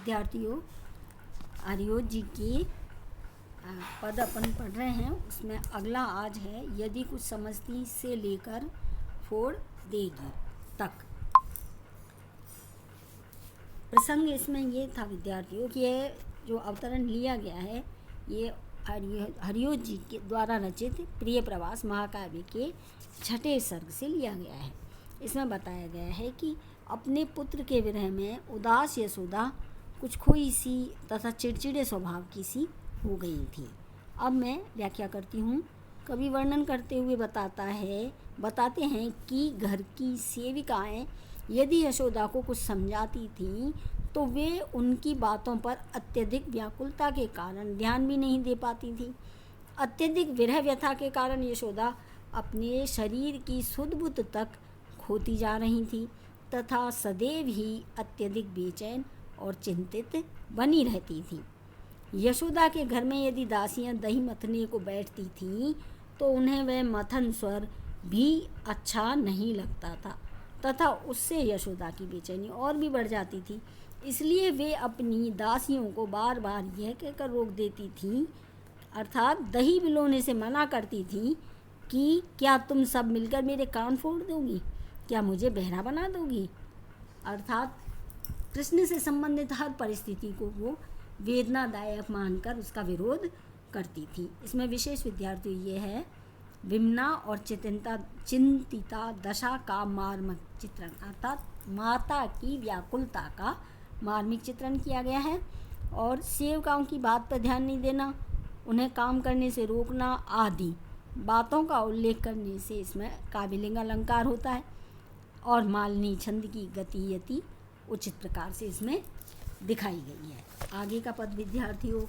विद्यार्थियों, आर्योस जी की पद अपन पढ़ रहे हैं। उसमें अगला आज है यदि कुछ समझती से लेकर फोड़ देगी तक। प्रसंग इसमें ये था विद्यार्थियों कि ये जो अवतरण लिया गया है ये आर्योस जी के द्वारा रचित प्रिय प्रवास महाकाव्य के 6ठे सर्ग से लिया गया है। इसमें बताया गया है कि अपने पुत्र के विरह में उदास यशोदा कुछ खोई सी तथा चिड़चिड़े स्वभाव की सी हो गई थी। अब मैं व्याख्या करती हूँ। कवि वर्णन करते हुए बताते हैं कि घर की सेविकाएं यदि यशोदा को कुछ समझाती थीं तो वे उनकी बातों पर अत्यधिक व्याकुलता के कारण ध्यान भी नहीं दे पाती थी। अत्यधिक विरह व्यथा के कारण यशोदा अपने शरीर की सुध बुध तक खोती जा रही थी तथा सदैव ही अत्यधिक बेचैन और चिंतित बनी रहती थी। यशोदा के घर में यदि दासियां दही मथने को बैठती थीं तो उन्हें वह मथन स्वर भी अच्छा नहीं लगता था तथा उससे यशोदा की बेचैनी और भी बढ़ जाती थी। इसलिए वे अपनी दासियों को बार बार यह कहकर रोक देती थीं, अर्थात दही बिलोने से मना करती थीं कि क्या तुम सब मिलकर मेरे कान फोड़ दोगी, क्या मुझे बहरा बना दोगी। अर्थात कृष्ण से संबंधित हर परिस्थिति को वो वेदनादायक मानकर उसका विरोध करती थी। इसमें विशेष विद्यार्थी ये है विमना और चिंतिता दशा का मार्मिक चित्रण, अर्थात माता की व्याकुलता का मार्मिक चित्रण किया गया है। और सेवकाओं की बात पर ध्यान नहीं देना, उन्हें काम करने से रोकना आदि बातों का उल्लेख करने से इसमें काव्यलिंग अलंकार होता है। और मालिनी छंद की गति यति उचित प्रकार से इसमें दिखाई गई है। आगे का पद विद्यार्थियों